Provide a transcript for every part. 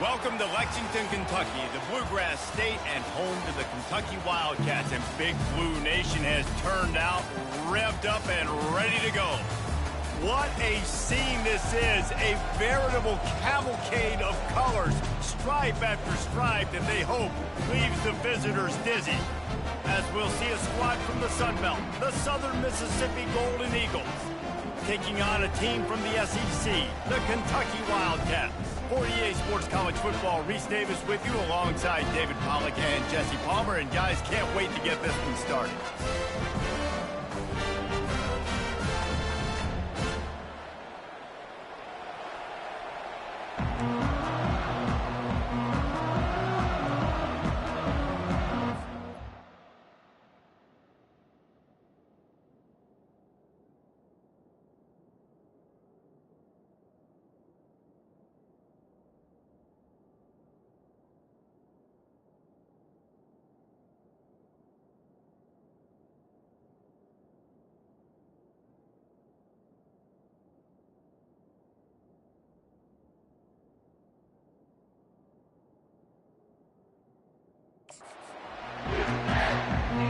Welcome to Lexington, Kentucky, the Bluegrass State and home to the Kentucky Wildcats. And Big Blue Nation has turned out, revved up, and ready to go. What a scene this is, a veritable cavalcade of colors, stripe after stripe that they hope leaves the visitors dizzy. As we'll see a squad from the Sun Belt, the Southern Mississippi Golden Eagles, taking on a team from the SEC, the Kentucky Wildcats. 48 Sports College Football, Reese Davis with you alongside David Pollack and Jesse Palmer. And guys, can't wait to get this one started.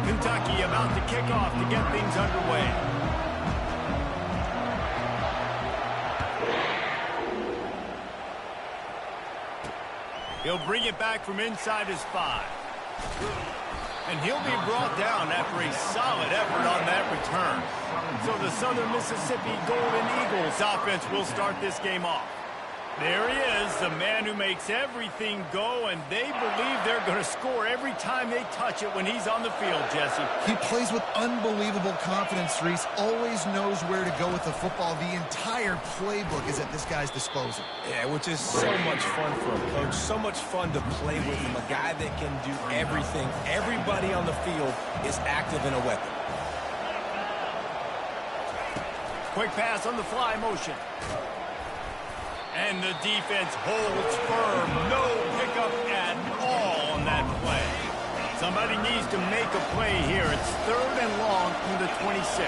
Kentucky about to kick off to get things underway. He'll bring it back from inside his 5. And he'll be brought down after a solid effort on that return. So the Southern Mississippi Golden Eagles offense will start this game off. There he is, the man who makes everything go, and they believe they're going to score every time they touch it when he's on the field, Jesse. He plays with unbelievable confidence, Reese. Always knows where to go with the football. The entire playbook is at this guy's disposal. Yeah, which is so much fun for a coach. So much fun to play with him. A guy that can do everything. Everybody on the field is active in a weapon. Quick pass on the fly motion. And the defense holds firm. No pickup at all on that play. Somebody needs to make a play here. It's 3rd and long from the 26.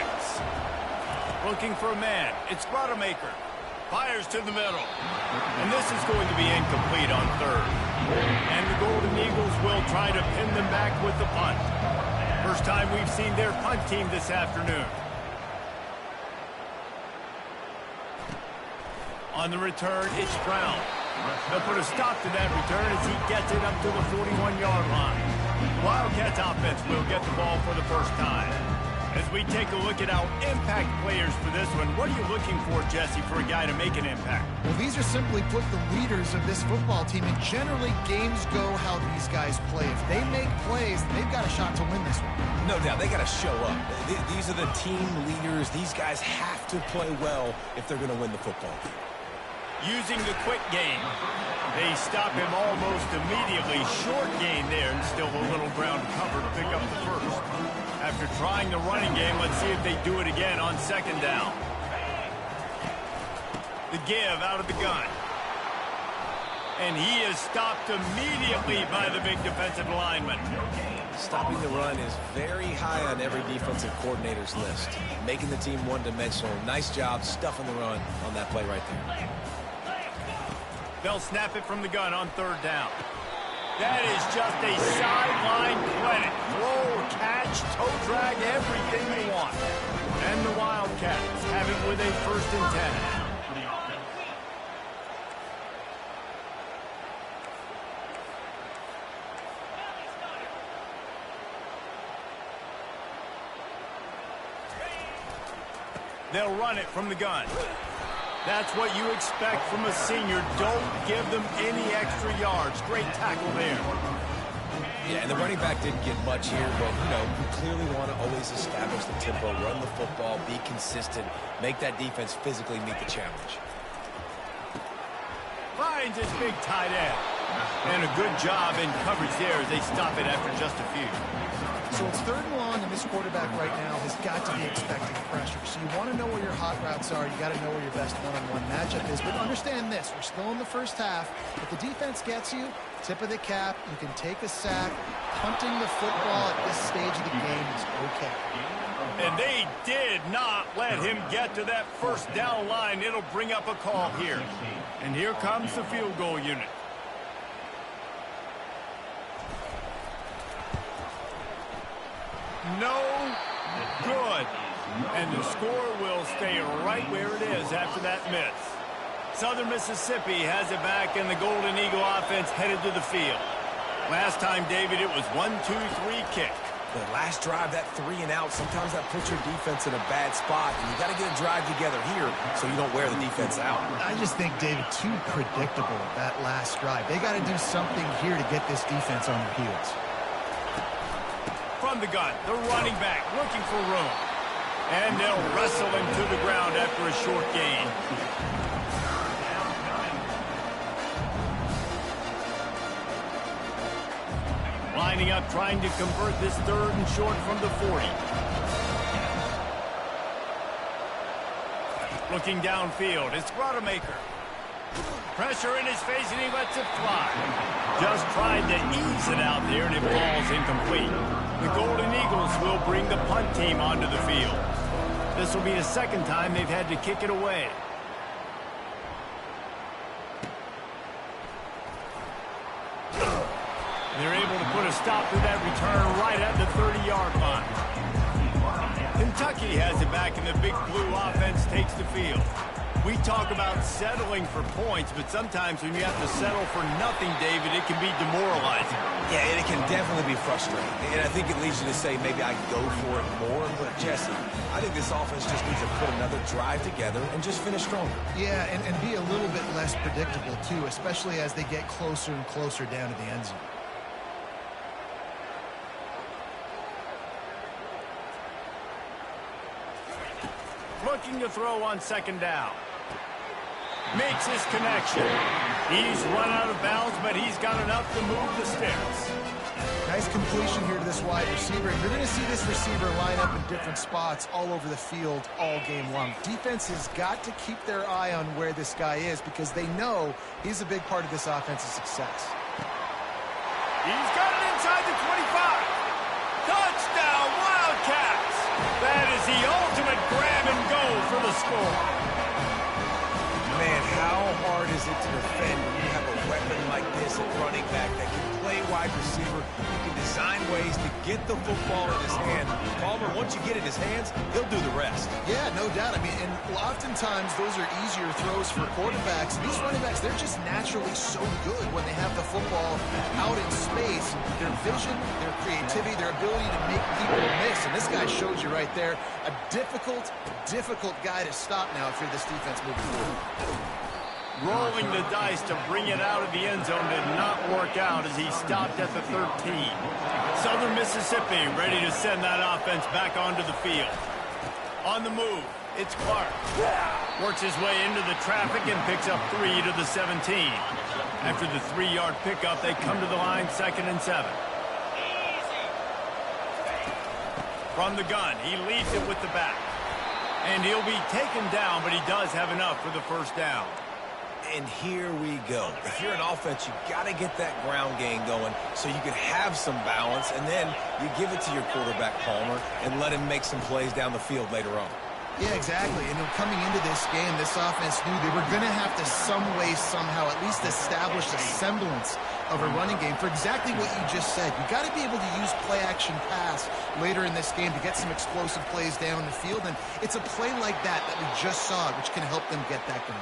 Looking for a man. It's Rodemaker. Fires to the middle. And this is going to be incomplete on 3rd. And the Golden Eagles will try to pin them back with the punt. First time we've seen their punt team this afternoon. On the return, it's Brown. They'll put a stop to that return as he gets it up to the 41-yard line. The Wildcats offense will get the ball for the first time. As we take a look at our impact players for this one, what are you looking for, Jesse, for a guy to make an impact? Well, these are simply put the leaders of this football team, and generally games go how these guys play. If they make plays, they've got a shot to win this one. No doubt, they got to show up. These are the team leaders. These guys have to play well if they're going to win the football game. Using the quick game. They stop him almost immediately. Short gain there, and still a little ground cover to pick up the first. After trying the running game, let's see if they do it again on 2nd down. The give out of the gun. And he is stopped immediately by the big defensive lineman. Stopping the run is very high on every defensive coordinator's list. Making the team one-dimensional. Nice job stuffing the run on that play right there. They'll snap it from the gun on 3rd down. That is just a sideline clinic. Throw, catch, toe drag, everything you want. And the Wildcats have it with a 1st and 10. They'll run it from the gun. That's what you expect from a senior. Don't give them any extra yards. Great tackle there. Yeah, and the running back didn't get much here, but, you clearly want to always establish the tempo, run the football, be consistent, make that defense physically meet the challenge. Finds his big tight end. And a good job in coverage there as they stop it after just a few. So it's 3rd and long, and this quarterback right now has got to be expecting pressure. So you want to know where your hot routes are. You got to know where your best one-on-one matchup is. But understand this, we're still in the first half. If the defense gets you, tip of the cap, you can take a sack. Punting the football at this stage of the game is okay. And they did not let him get to that 1st down line. It'll bring up a call here. And here comes the field goal unit. No good. And the score will stay right where it is after that miss. Southern Mississippi has it back, and the Golden Eagle offense headed to the field. Last time, David, it was 1-2-3 kick. The last drive, that 3 and out, sometimes that puts your defense in a bad spot, and you got to get a drive together here so you don't wear the defense out. I just think, David, too predictable that last drive. They got to do something here to get this defense on their heels. From the gun, the running back looking for room. And they'll wrestle him to the ground after a short gain. Lining up, trying to convert this 3rd and short from the 40. Looking downfield, it's Rodemaker. Pressure in his face, and he lets it fly. Just tried to ease it out there, and it falls incomplete. The Golden Eagles will bring the punt team onto the field. This will be the 2nd time they've had to kick it away. They're able to put a stop to that return right at the 30-yard line. Kentucky has it back, and the Big Blue offense takes the field. We talk about settling for points, but sometimes when you have to settle for nothing, David, it can be demoralizing. Yeah, and it can definitely be frustrating. And I think it leads you to say maybe I go for it more. But, Jesse, I think this offense just needs to put another drive together and just finish stronger. Yeah, and be a little bit less predictable, too, especially as they get closer and closer down to the end zone. Looking to throw on 2nd down. Makes his connection. He's run out of bounds, but he's got enough to move the sticks. Nice completion here to this wide receiver. You're going to see this receiver line up in different spots all over the field all game long. Defense has got to keep their eye on where this guy is because they know he's a big part of this offense's success. He's got it inside the 25. Touchdown, Wildcats! That is the ultimate grab and go for the score. Man, how hard is it to defend when you have a weapon like this at running back that can play wide receiver? You can design ways to get the football in his hand. Palmer, once you get it in his hands, he'll do the rest. Yeah, no doubt. I mean, and oftentimes those are easier throws for quarterbacks. These running backs, they're just naturally so good when they have the football out in space. Their vision, their creativity, their ability to make people miss. And this guy shows you right there, a difficult guy to stop now if you're this defense moving forward. Rolling the dice to bring it out of the end zone did not work out as he stopped at the 13. Southern Mississippi ready to send that offense back onto the field. On the move, it's Clark. Works his way into the traffic and picks up 3 to the 17. After the 3-yard pickup, they come to the line 2nd and 7. From the gun, he leads it with the back. And he'll be taken down, but he does have enough for the 1st down. And here we go. If you're an offense, you got to get that ground game going so you can have some balance, and then you give it to your quarterback, Palmer, and let him make some plays down the field later on. Yeah, exactly. And coming into this game, this offense knew they were going to have to some way, somehow, at least establish a semblance of a running game for exactly what you just said. You got to be able to use play-action pass later in this game to get some explosive plays down the field, and it's a play like that we just saw, which can help them get that going.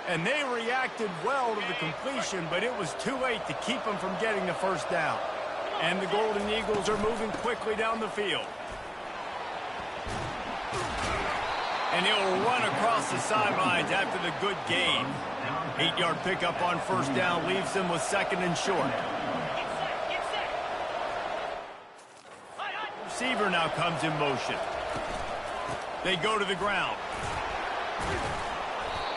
And they reacted well to the completion, but it was too late to keep them from getting the 1st down. And the Golden Eagles are moving quickly down the field. And he'll run across the sidelines after the good gain. 8-yard pickup on 1st down leaves them with 2nd and short. Receiver now comes in motion. They go to the ground.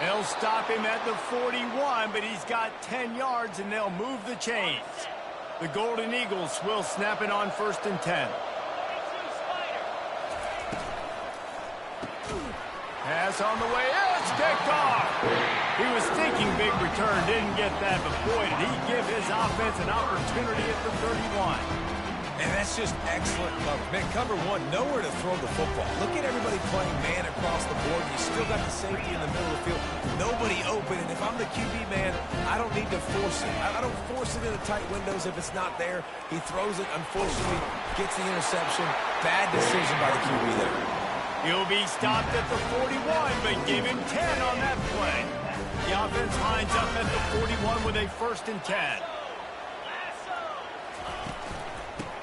They'll stop him at the 41, but he's got 10 yards, and they'll move the chains. The Golden Eagles will snap it on 1st and 10. Pass on the way. It's picked off. He was thinking big return, didn't get that, but boy, did he give his offense an opportunity at the 31. And that's just excellent cover. Man, cover one, nowhere to throw the football. Look at everybody playing man across the board. You still got the safety in the middle of the field. Nobody open. And if I'm the QB man, I don't need to force it. I don't force it into tight windows if it's not there. He throws it, unfortunately, gets the interception. Bad decision by the QB there. He'll be stopped at the 41, but give him 10 on that play. The offense lines up at the 41 with a 1st and 10.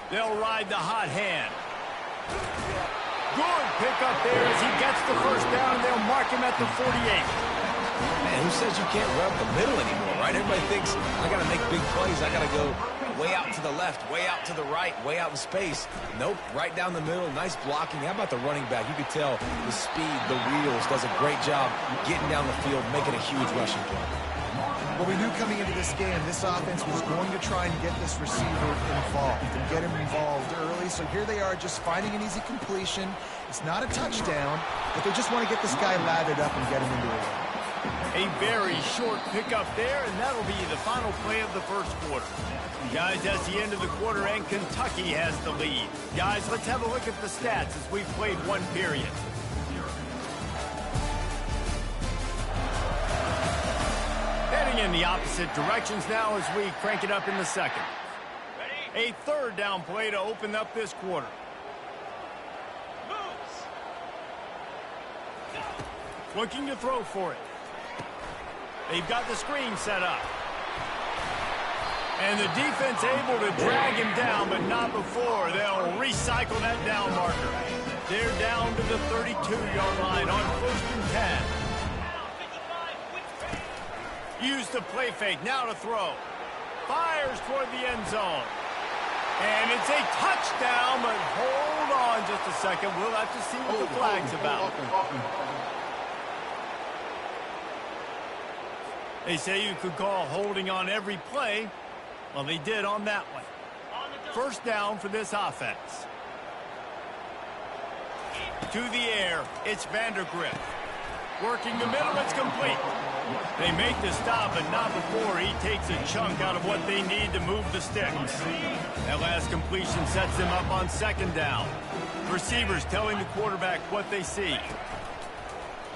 They'll ride the hot hand. Good pickup there as he gets the 1st down, and they'll mark him at the 48. Man, who says you can't run up the middle anymore, right? Everybody thinks, I got to make big plays. I got to go way out to the left, way out to the right, way out in space. Nope, right down the middle. Nice blocking. How about the running back? You could tell the speed, the wheels, does a great job getting down the field, making a huge rushing play. Well, we knew coming into this game, this offense was going to try and get this receiver involved and get him involved early. So here they are just finding an easy completion. It's not a touchdown, but they just want to get this guy lathered up and get him into a run. A very short pickup there, and that'll be the final play of the 1st quarter. Guys, that's the end of the quarter, and Kentucky has the lead. Guys, let's have a look at the stats as we've played 1 period. Heading in the opposite directions now as we crank it up in the 2nd. A 3rd down play to open up this quarter. Looking to throw for it. They've got the screen set up. And the defense able to drag him down, but not before. They'll recycle that down marker. They're down to the 32-yard line on 1st and 10. Use the play fake, now to throw. Fires toward the end zone. And it's a touchdown, but hold on just a second. We'll have to see what the flag's about. They say you could call holding on every play. Well, they did on that one. 1st down for this offense. To the air, it's Vandergrift. Working the middle, it's complete. They make the stop, but not before he takes a chunk out of what they need to move the sticks. That last completion sets them up on 2nd down. Receivers telling the quarterback what they see.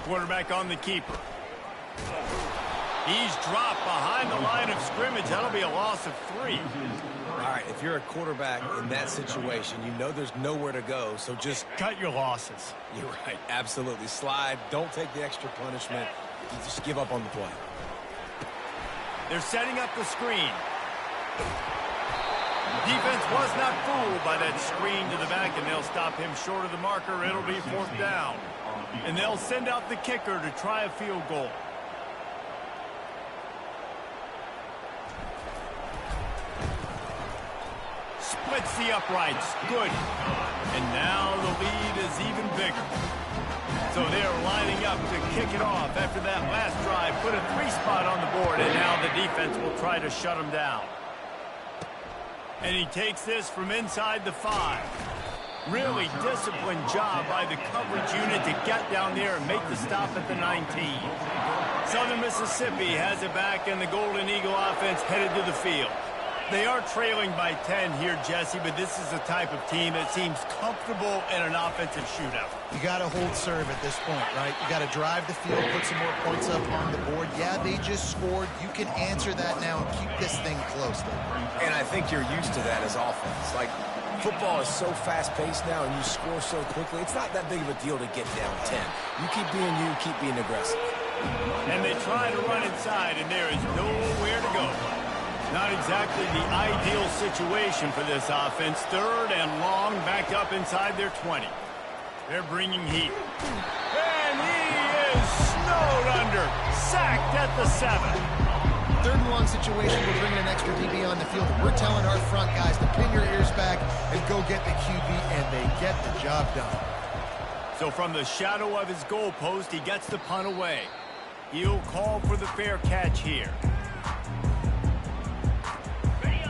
Quarterback on the keeper. He's dropped behind the line of scrimmage. That'll be a loss of 3. All right, if you're a quarterback in that situation, you know there's nowhere to go, so just cut your losses. You're right, absolutely. Slide, don't take the extra punishment. You just give up on the play. They're setting up the screen. Defense was not fooled by that screen to the back, and they'll stop him short of the marker. It'll be 4th down. And they'll send out the kicker to try a field goal. Splits the uprights. Good. And now the lead is even bigger. So they're lining up to kick it off after that last drive. Put a 3-spot on the board, and now the defense will try to shut him down. And he takes this from inside the 5. Really disciplined job by the coverage unit to get down there and make the stop at the 19. Southern Mississippi has it back, and the Golden Eagle offense headed to the field. They are trailing by 10 here, Jesse, but this is the type of team that seems comfortable in an offensive shootout. You got to hold serve at this point, right? You got to drive the field, put some more points up on the board. Yeah, they just scored. You can answer that now and keep this thing close. And I think you're used to that as offense. Like, football is so fast-paced now, and you score so quickly. It's not that big of a deal to get down 10. You keep being aggressive. And they try to run inside, and there is nowhere to go. Not exactly the ideal situation for this offense. 3rd and long, backed up inside their 20. They're bringing heat. And he is snowed under. Sacked at the 7. 3rd and long situation. We're bringing an extra DB on the field. We're telling our front guys to pin your ears back and go get the QB, and they get the job done. So from the shadow of his goalpost, he gets the punt away. He'll call for the fair catch here.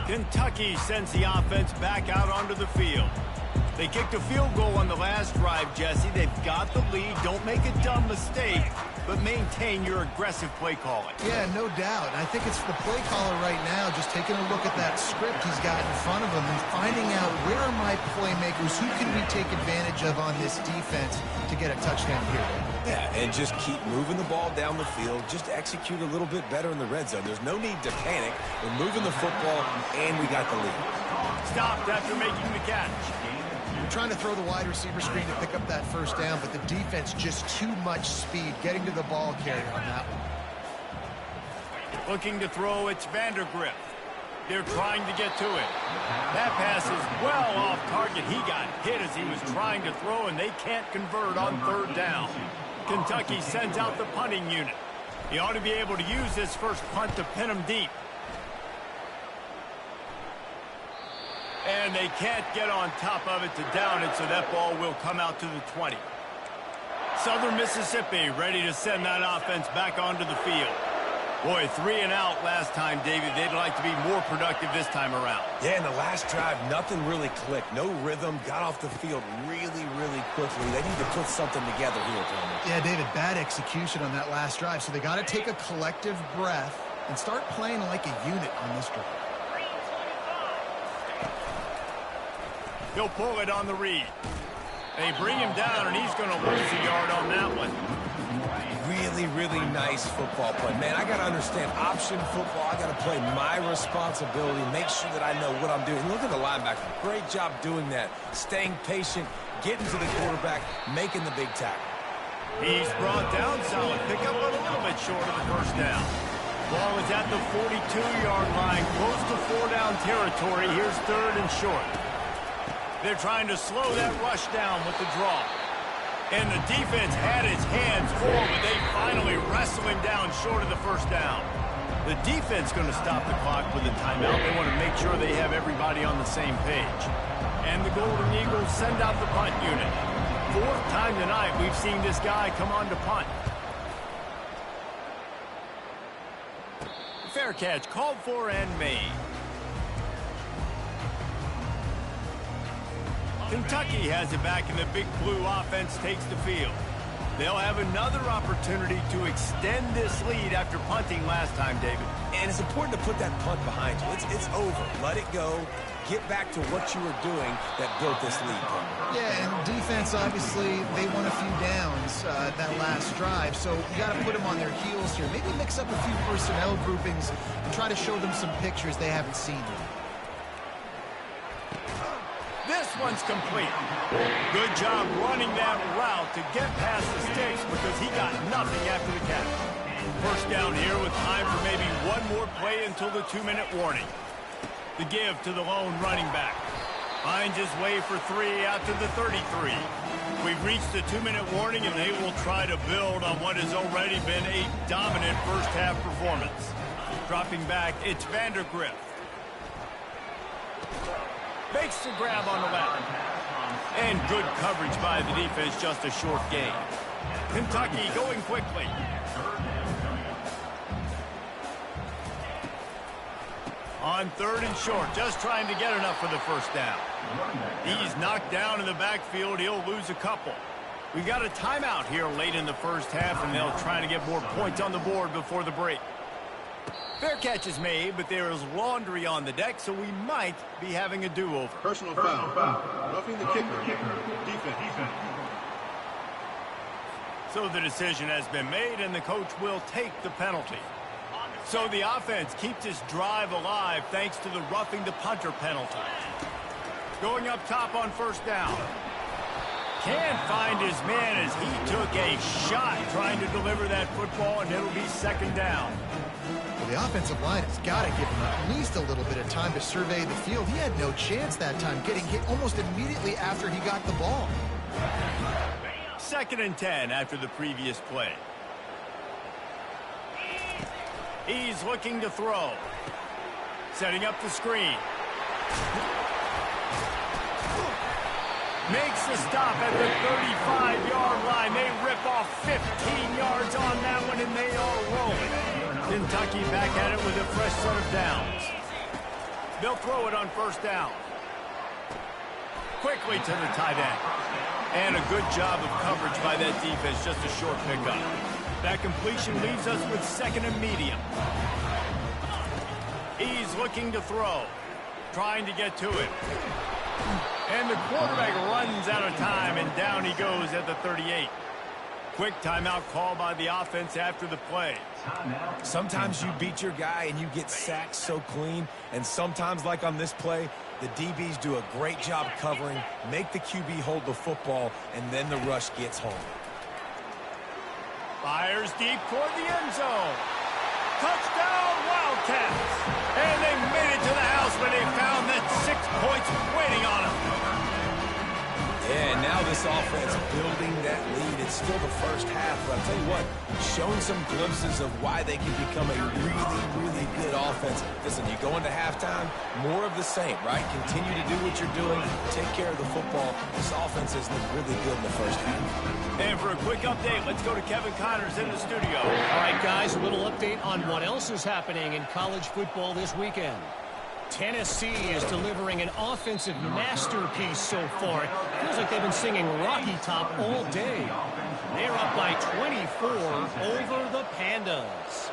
Kentucky sends the offense back out onto the field. They kicked a field goal on the last drive, Jesse. They've got the lead. Don't make a dumb mistake, but maintain your aggressive play calling. Yeah, no doubt. I think it's the play caller right now just taking a look at that script he's got in front of him and finding out where are my playmakers, who can we take advantage of on this defense to get a touchdown here. Yeah, and just keep moving the ball down the field. Just execute a little bit better in the red zone. There's no need to panic. We're moving the football, and we got the lead. Stopped after making the catch. trying to throw the wide receiver screen to pick up that first down, but the defense just too much speed getting to the ball carrier on that one. Looking to throw, it's Vandergrift. They're trying to get to it. That pass is well off target. He got hit as he was trying to throw, and they can't convert on third down. Kentucky sends out the punting unit. He ought to be able to use this first punt to pin him deep. And they can't get on top of it to down it, so that ball will come out to the 20. Southern Mississippi ready to send that offense back onto the field. Boy, 3 and out last time, David. They'd like to be more productive this time around. Yeah, in the last drive, nothing really clicked. No rhythm, got off the field really, really quickly. They need to put something together here, Tony. Yeah, David, bad execution on that last drive, so they got to take a collective breath and start playing like a unit on this drive. He'll pull it on the read. They bring him down, and he's going to lose a yard on that one. Really, really nice football play. Man, I got to understand option football. I got to play my responsibility, make sure that I know what I'm doing. Look at the linebacker. Great job doing that. Staying patient, getting to the quarterback, making the big tackle. He's brought down. Solid pickup, but a little bit short of the first down. Ball is at the 42-yard line, close to 4-down territory. Here's third and short. They're trying to slow that rush down with the draw. And the defense had its hands full, but they finally wrestle him down short of the first down. The defense going to stop the clock with a timeout. They want to make sure they have everybody on the same page. And the Golden Eagles send out the punt unit. 4th time tonight we've seen this guy come on to punt. Fair catch called for and made. Kentucky has it back, and the Big Blue offense takes the field. They'll have another opportunity to extend this lead after punting last time, David. And it's important to put that punt behind you. It's over. Let it go. Get back to what you were doing that built this lead. Yeah, and defense, obviously, they won a few downs that last drive, so you got to put them on their heels here. Maybe mix up a few personnel groupings and try to show them some pictures they haven't seen yet. This one's complete. Good job running that route to get past the sticks because he got nothing after the catch. First down here with time for maybe one more play until the 2-minute warning. The give to the lone running back. Finds his way for 3 out to the 33. We've reached the 2-minute warning, and they will try to build on what has already been a dominant first-half performance. Dropping back, it's Vandergrift. Makes the grab on the left. And good coverage by the defense, just a short gain. Kentucky going quickly. On 3rd and short, just trying to get enough for the first down. He's knocked down in the backfield. He'll lose a couple. We've got a timeout here late in the first half, and they'll try to get more points on the board before the break. Fair catch is made, but there is laundry on the deck, so we might be having a do-over. Personal foul. Roughing the kicker. Defense. So the decision has been made, and the coach will take the penalty. So the offense keeps this drive alive thanks to the roughing the punter penalty. Going up top on first down. Can't find his man as he took a shot trying to deliver that football, and it'll be 2nd down. Well, the offensive line has got to give him at least a little bit of time to survey the field. He had no chance that time, getting hit almost immediately after he got the ball. 2nd and 10 after the previous play. He's looking to throw. Setting up the screen. Makes the stop at the 35-yard line. They rip off 15 yards on that one, and they are rolling. Kentucky back at it with a fresh set of downs. They'll throw it on first down. Quickly to the tight end. And a good job of coverage by that defense, just a short pickup. That completion leaves us with 2nd and medium. He's looking to throw. Trying to get to it. And the quarterback runs out of time, and down he goes at the 38. Quick timeout call by the offense after the play. Sometimes you beat your guy and you get sacked so clean, and sometimes, like on this play, The DBs do a great job covering, make the QB hold the football, and then the rush gets home. Fires deep toward the end zone. Touchdown, Wildcats! And they made it to the house when they found that 6 points waiting on them. Yeah, and now this offense building that lead. It's still the first half, but I'll tell you what, showing some glimpses of why they can become a really, really good offense. Listen, you go into halftime, more of the same, right? Continue to do what you're doing, take care of the football. This offense has looked really good in the first half. And for a quick update, let's go to Kevin Connors in the studio. All right, guys, a little update on what else is happening in college football this weekend. Tennessee is delivering an offensive masterpiece so far. It feels like they've been singing Rocky Top all day. They're up by 24 over the Pandas.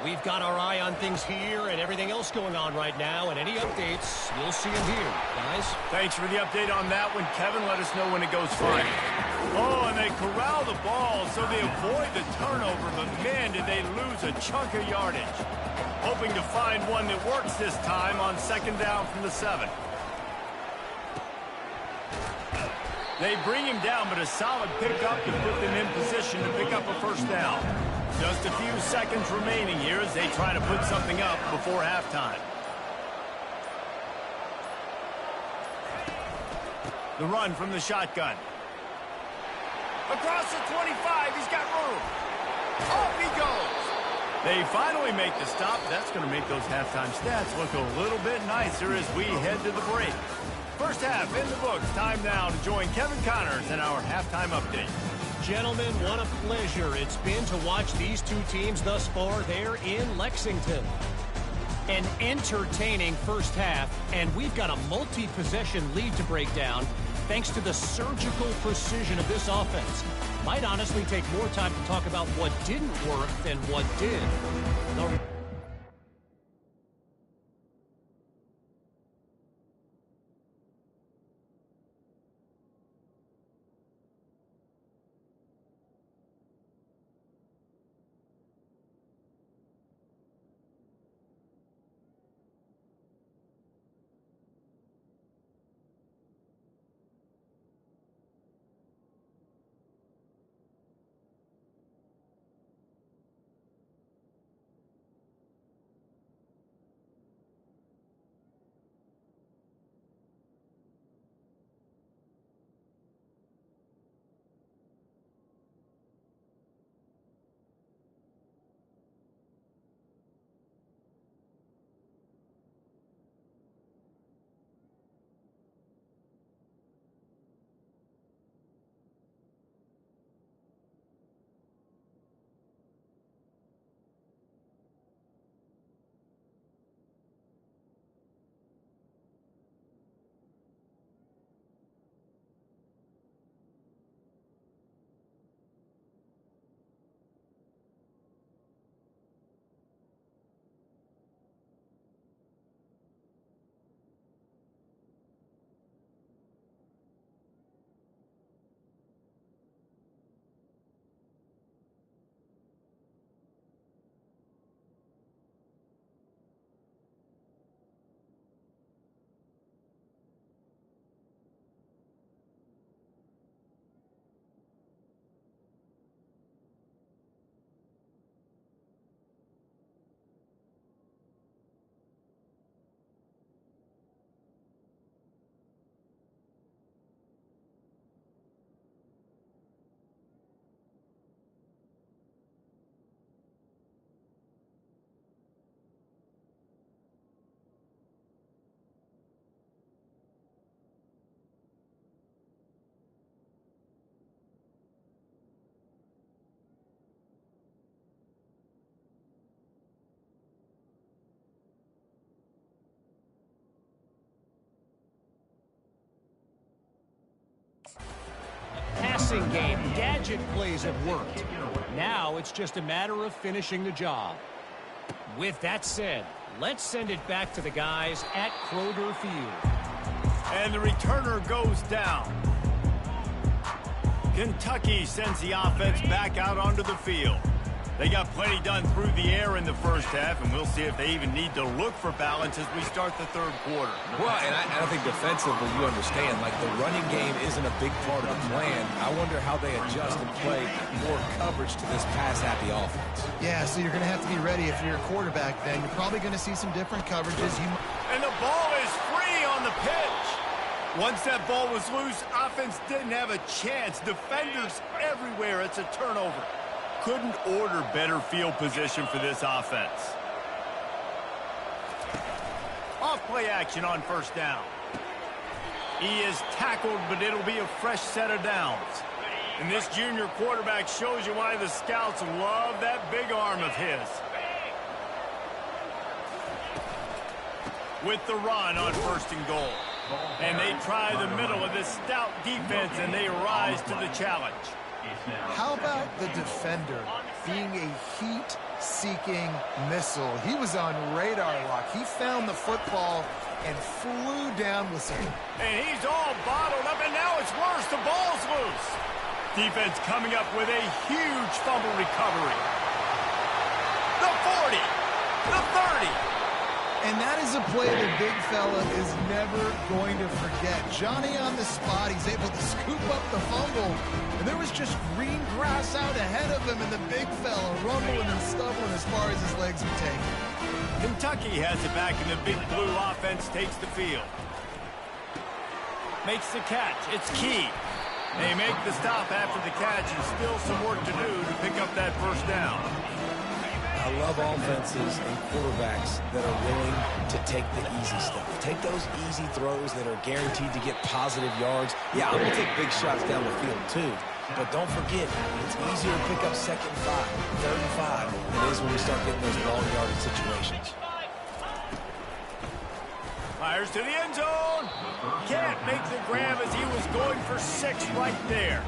We've got our eye on things here and everything else going on right now, and any updates, you'll see them here, guys. Thanks for the update on that one, Kevin. Let us know when it goes fine. Oh, and they corral the ball, so they avoid the turnover, but man, did they lose a chunk of yardage. Hoping to find one that works this time on 2nd down from the 7. They bring him down, but a solid pickup to put them in position to pick up a 1st down. Just a few seconds remaining here as they try to put something up before halftime. The run from the shotgun. Across the 25, he's got room. Off he goes. They finally make the stop. That's going to make those halftime stats look a little bit nicer as we head to the break. First half in the books. Time now to join Kevin Connors in our halftime update. Gentlemen, what a pleasure it's been to watch these two teams thus far there in Lexington. An entertaining first half, and we've got a multi-possession lead to break down thanks to the surgical precision of this offense. Might honestly take more time to talk about what didn't work than what did. Passing game, gadget plays have worked. Now it's just a matter of finishing the job. With that said, let's send it back to the guys at Kroger Field. And the returner goes down. Kentucky sends the offense back out onto the field. They got plenty done through the air in the first half, and we'll see if they even need to look for balance as we start the third quarter. Well, and I think defensively, you understand, like the running game isn't a big part of the plan. I wonder how they adjust and play more coverage to this pass-happy offense. Yeah, so you're going to have to be ready if you're a quarterback then. You're probably going to see some different coverages. And the ball is free on the pitch. Once that ball was loose, offense didn't have a chance. Defenders everywhere. It's a turnover. Couldn't order better field position for this offense. Off play action on first down. He is tackled, but it'll be a fresh set of downs. And this junior quarterback shows you why the scouts love that big arm of his. With the run on first and goal. And they try the middle of this stout defense, and they rise to the challenge. How about the defender being a heat-seeking missile? He was on radar lock. He found the football and flew down with some. And he's all bottled up, and now it's worse. The ball's loose. Defense coming up with a huge fumble recovery. The 40, the 30. And that is a play the big fella is never going to forget. Johnny on the spot. He's able to scoop up the fumble. And there was just green grass out ahead of him, and the big fella rumbling and stumbling as far as his legs would take him. Kentucky has it back, and the big blue offense takes the field. Makes the catch. It's key. They make the stop after the catch, and still some work to do to pick up that first down. I love offenses and quarterbacks that are willing to take the easy stuff. Take those easy throws that are guaranteed to get positive yards. Yeah, I'm going to take big shots down the field too. But don't forget, it's easier to pick up second and 5, third and 5 than it is when we start getting those long yardage situations. Fires to the end zone. Can't make the grab as he was going for 6 right there.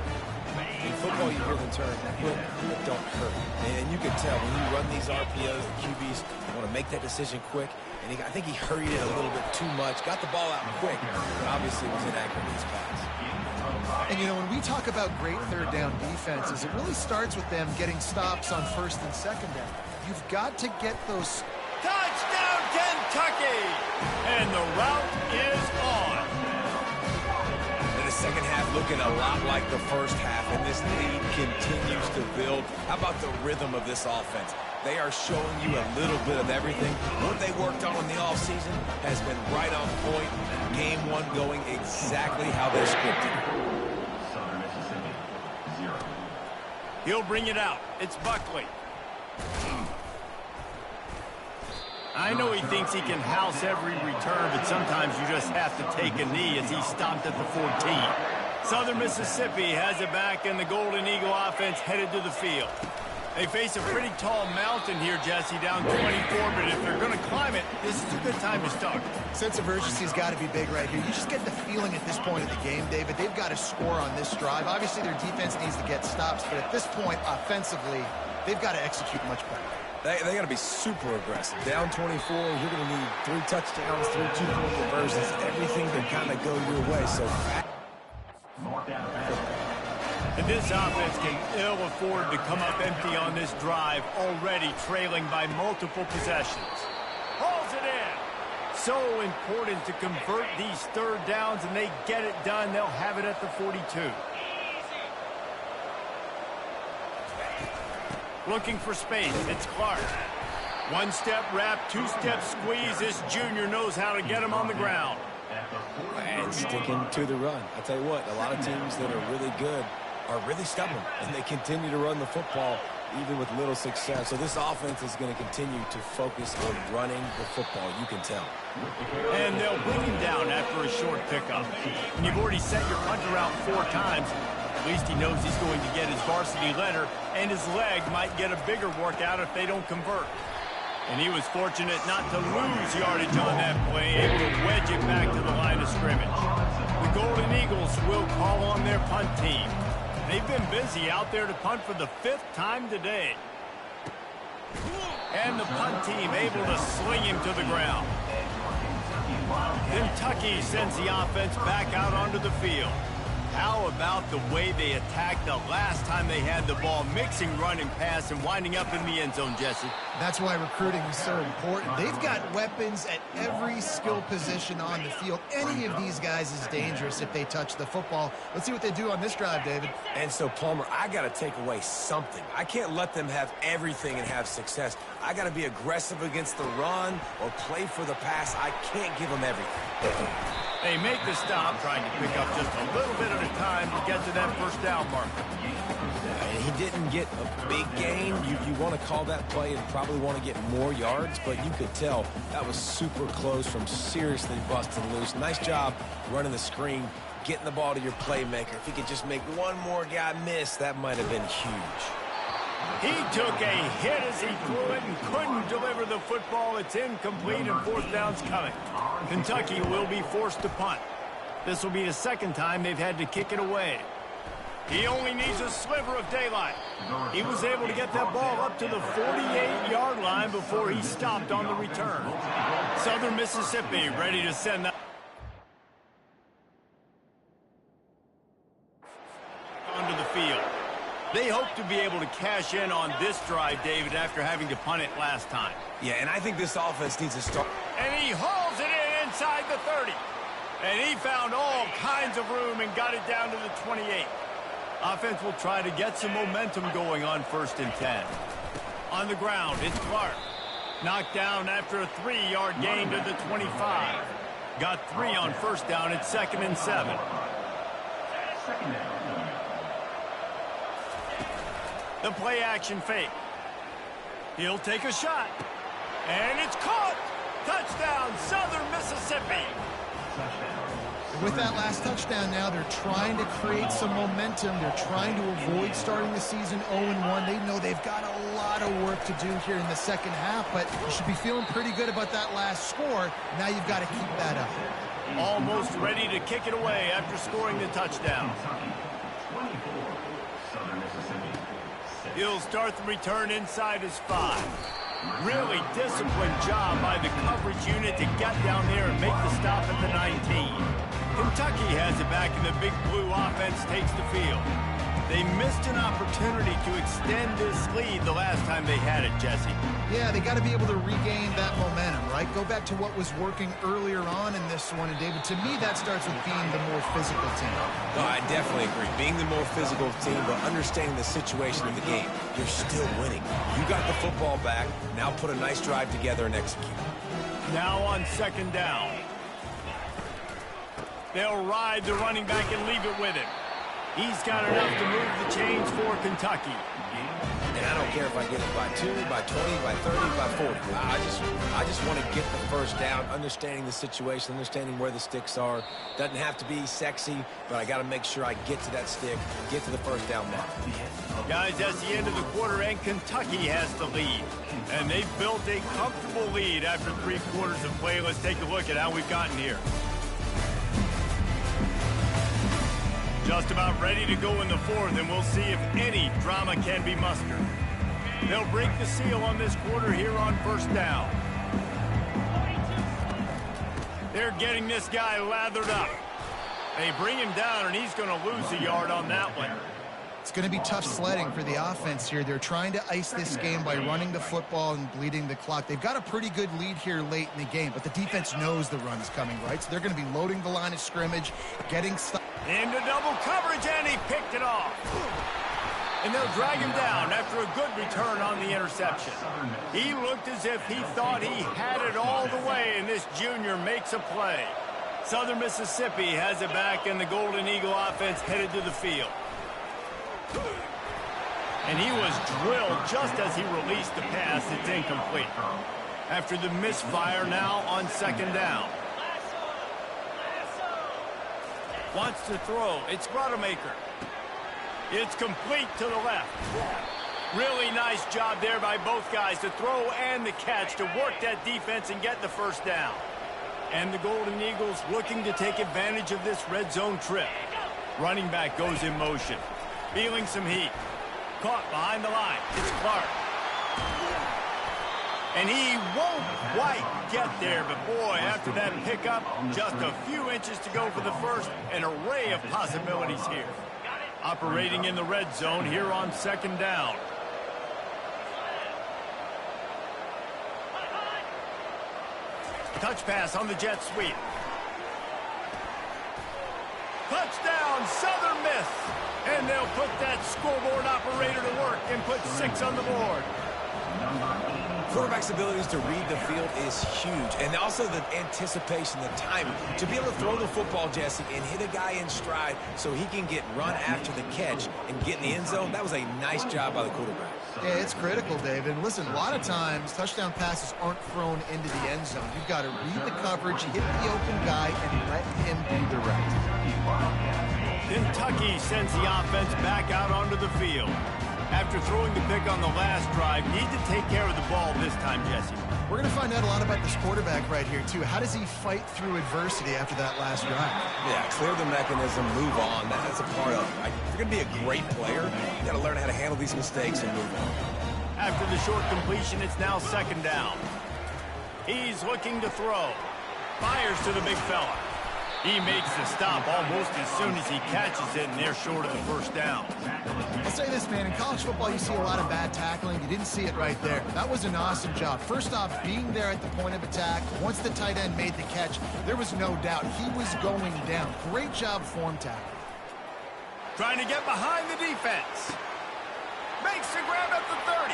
In football, you hear the term, quick but don't hurt. And you can tell when you run these RPOs, the QBs want to make that decision quick. And I think he hurried it a little bit too much, got the ball out quick, but obviously was inaccurate in his pass. And, you know, when we talk about great third down defenses, it really starts with them getting stops on first and second down. You've got to get those. Touchdown, Kentucky! And the route is on. The second half looking a lot like the first half, and this lead continues to build. How about the rhythm of this offense? They are showing you a little bit of everything. What they worked on in the offseason has been right on point. Game 1 going exactly how they scripted it. Southern Mississippi, 0. He'll bring it out. It's Buckley. I know he thinks he can house every return, but sometimes you just have to take a knee as he stopped at the 14. Southern Mississippi has it back, and the Golden Eagle offense headed to the field. They face a pretty tall mountain here, Jesse, down 24, but if they're going to climb it, this is a good time to start. Sense of urgency's got to be big right here. You just get the feeling at this point of the game, David, they've got to score on this drive. Obviously, their defense needs to get stops, but at this point, offensively, they've got to execute much better. They got to be super aggressive. Down 24, you're going to need 3 touchdowns, 3 2-point conversions, everything to kind of go your way. So, and this offense can ill afford to come up empty on this drive, already trailing by multiple possessions. Hauls it in. So important to convert these third downs, and they get it done. They'll have it at the 42. Looking for space. It's Clark. 1-step wrap, 2-step squeeze. This junior knows how to get him on the ground. And sticking to the run. I tell you what, a lot of teams that are really good are really stubborn, and they continue to run the football even with little success. So this offense is going to continue to focus on running the football, you can tell. And they'll bring him down after a short pickup. When you've already set your punter out 4 times, at least he knows he's going to get his varsity letter, and his leg might get a bigger workout if they don't convert. And he was fortunate not to lose yardage on that play, able to wedge it back to the line of scrimmage. The Golden Eagles will call on their punt team. They've been busy out there to punt for the 5th time today. And the punt team able to sling him to the ground. Kentucky sends the offense back out onto the field. How about the way they attacked the last time they had the ball, mixing run and pass and winding up in the end zone, Jesse. That's why recruiting is so important. They've got weapons at every skill position on the field. Any of these guys is dangerous if they touch the football. Let's see what they do on this drive, David. And so, Palmer, I got to take away something. I can't let them have everything and have success. I got to be aggressive against the run or play for the pass. I can't give them everything. They make the stop, trying to pick up just a little bit at a time to get to that first down marker. And he didn't get a big gain. You want to call that play and probably want to get more yards, but you could tell that was super close from seriously busting loose. Nice job running the screen, getting the ball to your playmaker. If he could just make one more guy miss, that might have been huge. He took a hit as he threw it and couldn't deliver the football. It's incomplete and fourth down's coming. Kentucky will be forced to punt. This will be the second time they've had to kick it away. He only needs a sliver of daylight. He was able to get that ball up to the 48-yard line before he stopped on the return. Southern Mississippi ready to send that onto the field. They hope to be able to cash in on this drive, David, after having to punt it last time. Yeah, and I think this offense needs to start. And he hauls it in inside the 30. And he found all kinds of room and got it down to the 28. Offense will try to get some momentum going on 1st and 10. On the ground, it's Clark. Knocked down after a 3-yard gain to the 25. Got 3 on first down at 2nd and 7. The play action fake. He'll take a shot. And it's caught. Touchdown, Southern Mississippi. With that last touchdown now, they're trying to create some momentum. They're trying to avoid starting the season 0-1. They know they've got a lot of work to do here in the second half, but you should be feeling pretty good about that last score. Now you've got to keep that up. Almost ready to kick it away after scoring the touchdown. He'll start the return inside his 5. Really disciplined job by the coverage unit to get down there and make the stop at the 19. Kentucky has it back, and the Big Blue offense takes the field. They missed an opportunity to extend this lead the last time they had it, Jesse. Yeah, they got to be able to regain that momentum, right? Go back to what was working earlier on in this one. And, David, to me, that starts with being the more physical team. No, I definitely agree. Being the more physical team, but understanding the situation of the game. You're still winning. You got the football back. Now put a nice drive together and execute. Now on 2nd down. They'll ride the running back and leave it with him. He's got enough to move the chains for Kentucky. And I don't care if I get it by 2, by 20, by 30, by 40. I just want to get the first down, understanding the situation, understanding where the sticks are. Doesn't have to be sexy, but I got to make sure I get to that stick, get to the first down mark. Guys, that's the end of the quarter, and Kentucky has the lead. And they've built a comfortable lead after 3 quarters of play. Let's take a look at how we've gotten here. Just about ready to go in the 4th, and we'll see if any drama can be mustered. They'll break the seal on this quarter here on 1st down. They're getting this guy lathered up. They bring him down, and he's going to lose a yard on that one. It's going to be tough sledding for the offense here. They're trying to ice this game by running the football and bleeding the clock. They've got a pretty good lead here late in the game, but the defense knows the run's coming, right? So they're going to be loading the line of scrimmage, getting stuff. Into double coverage, and he picked it off. And they'll drag him down after a good return on the interception. He looked as if he thought he had it all the way, and this junior makes a play. Southern Mississippi has it back, and the Golden Eagle offense headed to the field. And he was drilled just as he released the pass. It's incomplete. After the misfire, now on 2nd down. Wants to throw. It's Rodemaker. It's complete to the left. Really nice job there by both guys to throw and the catch to work that defense and get the first down. And the Golden Eagles looking to take advantage of this red zone trip. Running back goes in motion. Feeling some heat. Caught behind the line. It's Clark. And he won't quite get there, but boy, after that pickup, just a few inches to go for the first. An array of possibilities here. Operating in the red zone here on second down. Touch pass on the jet sweep. Touchdown, Southern Miss. And they'll put that scoreboard operator to work and put 6 on the board. Quarterback's abilities to read the field is huge. And also the anticipation, the timing. To be able to throw the football, Jesse, and hit a guy in stride so he can get run after the catch and get in the end zone, that was a nice job by the quarterback. Yeah, it's critical, David. And listen, a lot of times touchdown passes aren't thrown into the end zone. You've got to read the coverage, hit the open guy, and let him do the rest. Kentucky sends the offense back out onto the field. After throwing the pick on the last drive, need to take care of the ball this time, Jesse. We're going to find out a lot about this quarterback right here, too. How does he fight through adversity after that last drive? Yeah, clear the mechanism, move on. That's a part of it. Right? If you're going to be a great player, you got to learn how to handle these mistakes and move on. After the short completion, it's now second down. He's looking to throw. Fires to the big fella. He makes the stop almost as soon as he catches it, and they're short of the first down. I'll say this, man. In college football, you see a lot of bad tackling. You didn't see it right there. That was an awesome job. First off, being there at the point of attack. Once the tight end made the catch, there was no doubt he was going down. Great job form tackle. Trying to get behind the defense. Makes the grab at the 30.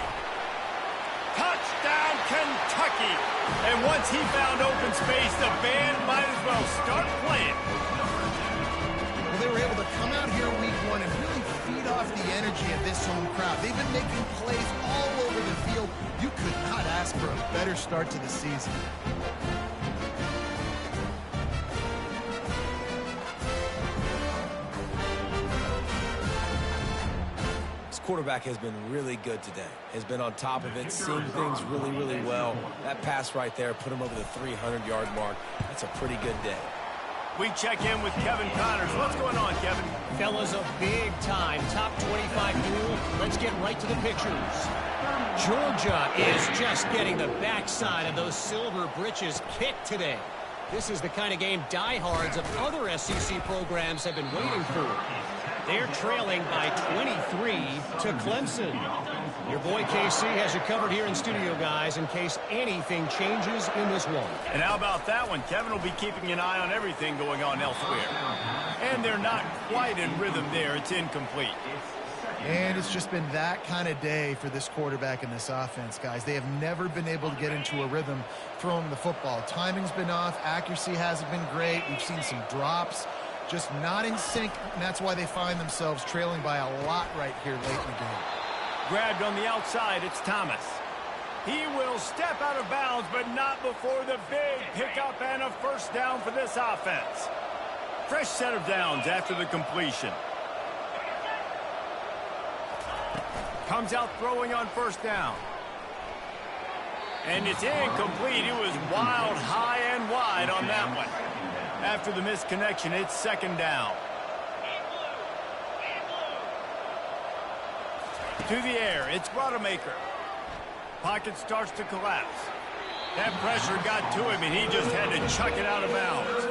Touchdown, Kentucky. And once he found open space, the band might as well start playing. Well, they were able to come out here week 1 and really feed off the energy of this home crowd. They've been making plays all over the field. You could not ask for a better start to the season. Quarterback has been really good today. Has been on top of it, seen things really, really well. That pass right there put him over the 300-yard mark. That's a pretty good day. We check in with Kevin Connors. What's going on, Kevin? Fellas, a big-time top 25 duel. Let's get right to the pictures. Georgia is just getting the backside of those silver britches kicked today. This is the kind of game diehards of other SEC programs have been waiting for. They're trailing by 23 to Clemson. Your boy KC has you covered here in studio, guys, in case anything changes in this one. And how about that one? Kevin will be keeping an eye on everything going on elsewhere. And they're not quite in rhythm there. It's incomplete. And it's just been that kind of day for this quarterback and this offense, guys. They have never been able to get into a rhythm throwing the football. Timing's been off. Accuracy hasn't been great. We've seen some drops. Just not in sync, and that's why they find themselves trailing by a lot right here late in the game. Grabbed on the outside, it's Thomas. He will step out of bounds, but not before the big pickup and a first down for this offense. Fresh set of downs after the completion. Comes out throwing on first down. And it's incomplete. It was wild, high and wide on that one. After the missed connection, it's second down. To the air, it's Rodemaker. Pocket starts to collapse. That pressure got to him, and he just had to chuck it out of bounds.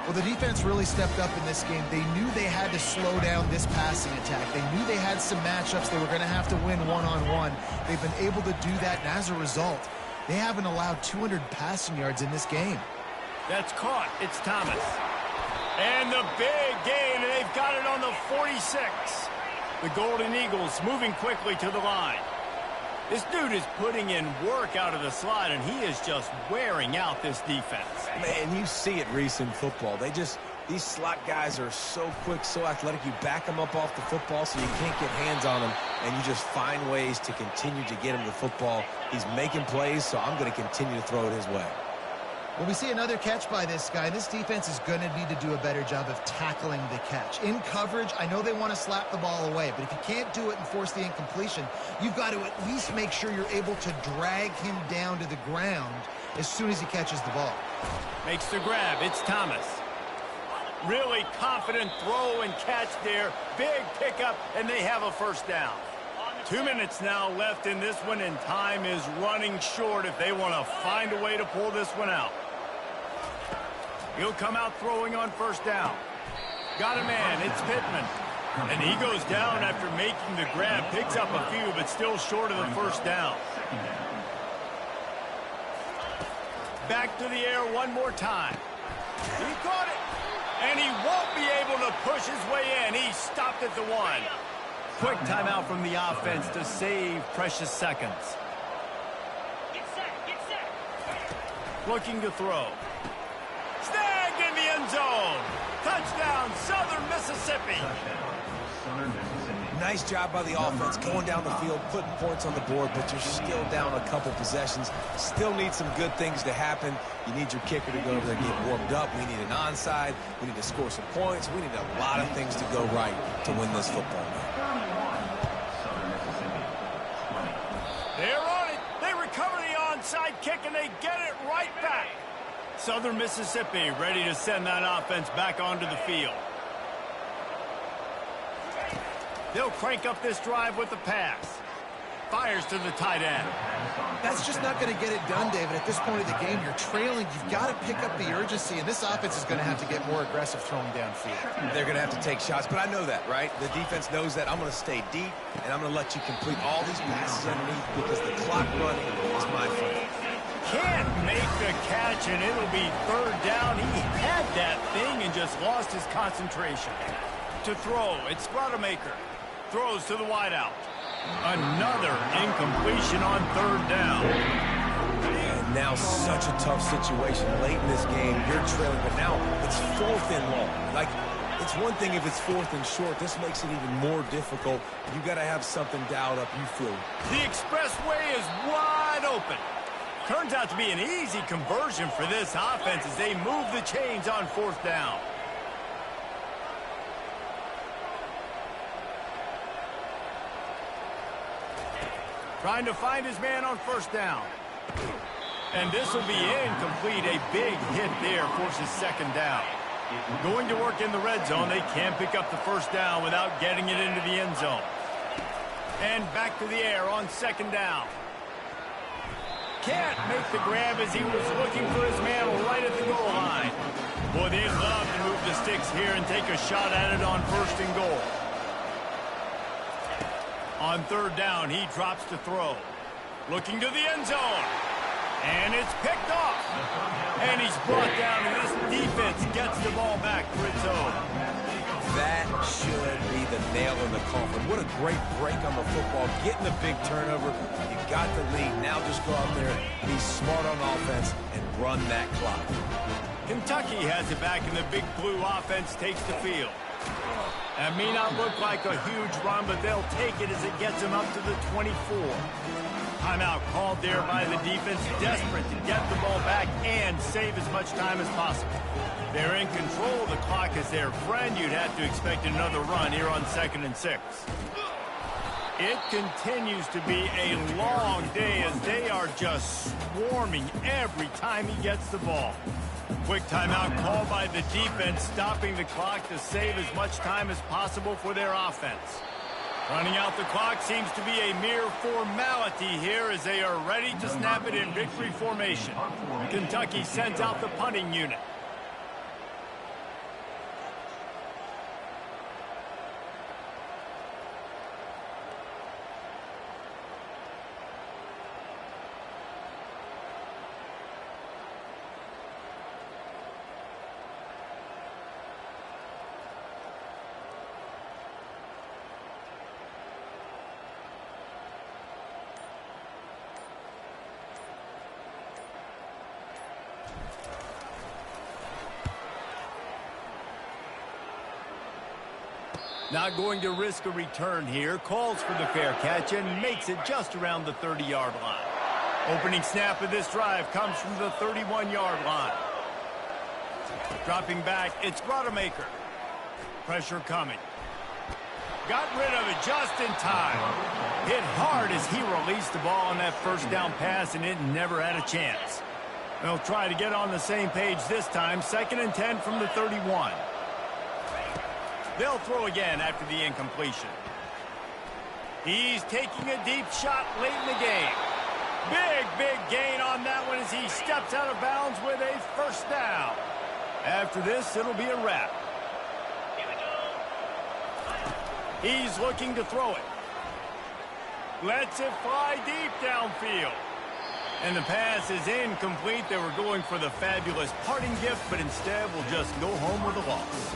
Well, the defense really stepped up in this game. They knew they had to slow down this passing attack. They knew they had some matchups they were going to have to win one-on-one. They've been able to do that, and as a result, they haven't allowed 200 passing yards in this game. That's caught. It's Thomas. And the big gain, and they've got it on the 46. The Golden Eagles moving quickly to the line. This dude is putting in work out of the slot, and he is just wearing out this defense. Man, you see it, Reese, in football. These slot guys are so quick, so athletic. You back them up off the football so you can't get hands on them, and you just find ways to continue to get him the football. He's making plays, so I'm going to continue to throw it his way. Well, we see another catch by this guy. This defense is going to need to do a better job of tackling the catch. In coverage, I know they want to slap the ball away, but if you can't do it and force the incompletion, you've got to at least make sure you're able to drag him down to the ground as soon as he catches the ball. Makes the grab. It's Thomas. Really confident throw and catch there. Big pickup, and they have a first down. 2 minutes now left in this one, and time is running short if they want to find a way to pull this one out. He'll come out throwing on first down. Got a man. It's Pittman. And he goes down after making the grab. Picks up a few, but still short of the first down. Back to the air one more time. He caught it. And he won't be able to push his way in. He stopped at the 1. Quick timeout from the offense to save precious seconds. Get set. Looking to throw. Snagged in the end zone. Touchdown, Southern Mississippi. Nice job by the offense going down the field, putting points on the board, but you're still down a couple possessions. Still need some good things to happen. You need your kicker to go over there and get warmed up. We need an onside. We need to score some points. We need a lot of things to go right to win this football game. They're on it. They recover the onside kick, and they get it right back. Southern Mississippi ready to send that offense back onto the field. They'll crank up this drive with the pass. Fires to the tight end. That's just not going to get it done, David. At this point of the game, you're trailing. You've got to pick up the urgency, and this offense is going to have to get more aggressive throwing downfield. They're going to have to take shots, but I know that, right? The defense knows that. I'm going to stay deep, and I'm going to let you complete all these passes underneath because the clock running is my friend. Can't make the catch, and it'll be third down. He had that thing and just lost his concentration. To throw, it's Rodemaker. Throws to the wideout. Another incompletion on third down. And now such a tough situation late in this game. You're trailing, but now it's 4th and long. Like, it's one thing if it's 4th and short. This makes it even more difficult. You got to have something dialed up, you feel. The expressway is wide open. Turns out to be an easy conversion for this offense as they move the chains on 4th down. Trying to find his man on first down. And this will be incomplete. A big hit there forces second down. Going to work in the red zone. They can't pick up the first down without getting it into the end zone. And back to the air on second down. Can't make the grab as he was looking for his man right at the goal line. Boy, they'd love to move the sticks here and take a shot at it on first and goal. On third down, he drops to throw. Looking to the end zone. And it's picked off. And he's brought down, and this defense gets the ball back for its own. That should be the nail in the coffin. What a great break on the football. Getting a big turnover. You got the lead. Now just go out there, be smart on offense, and run that clock. Kentucky has it back, and the big blue offense takes the field. That may not look like a huge run, but they'll take it as it gets them up to the 24. Timeout called there by the defense, desperate to get the ball back and save as much time as possible. They're in control. The clock is their friend. You'd have to expect another run here on 2nd and 6. It continues to be a long day as they are just swarming every time he gets the ball. Quick timeout called by the defense, stopping the clock to save as much time as possible for their offense. Running out the clock seems to be a mere formality here as they are ready to snap it in victory formation. Kentucky sends out the punting unit. Not going to risk a return here. Calls for the fair catch and makes it just around the 30-yard line. Opening snap of this drive comes from the 31-yard line. Dropping back, it's Rodemaker. Pressure coming. Got rid of it just in time. Hit hard as he released the ball on that first down pass, and it never had a chance. They'll try to get on the same page this time. 2nd and 10 from the 31. They'll throw again after the incompletion. He's taking a deep shot late in the game. Big gain on that one as he steps out of bounds with a first down. After this, it'll be a wrap. He's looking to throw it. Lets it fly deep downfield. And the pass is incomplete. They were going for the fabulous parting gift, but instead will just go home with a loss.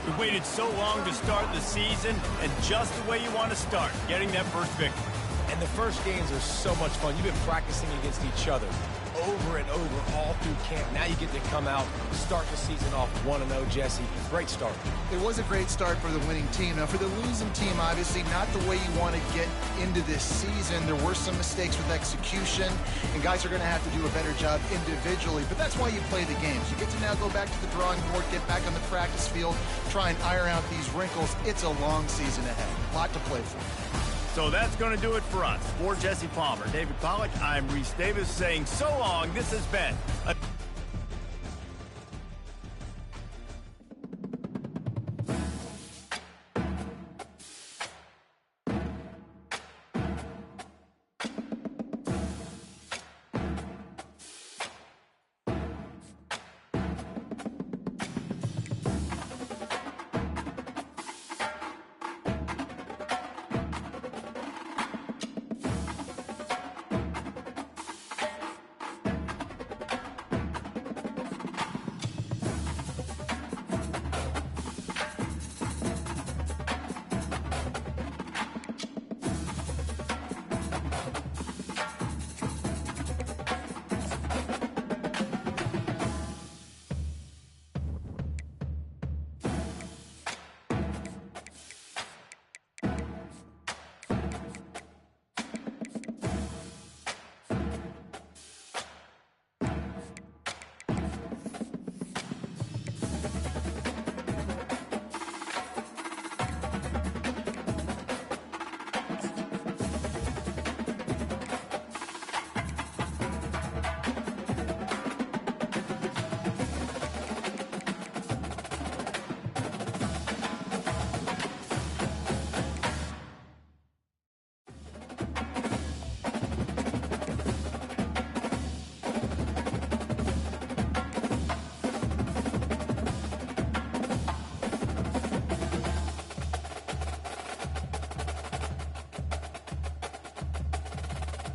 We waited so long to start the season, and just the way you want to start, getting that first victory. And the first games are so much fun. You've been practicing against each other over and over all through camp. Now you get to come out, start the season off 1-0, Jesse. Great start. It was a great start for the winning team. Now, for the losing team, obviously not the way you want to get into this season. There were some mistakes with execution, and guys are going to have to do a better job individually. But that's why you play the games. You get to now go back to the drawing board, get back on the practice field, try and iron out these wrinkles. It's a long season ahead. A lot to play for. So that's going to do it for us. For Jesse Palmer, David Pollack, I'm Reese Davis saying so long. This has been a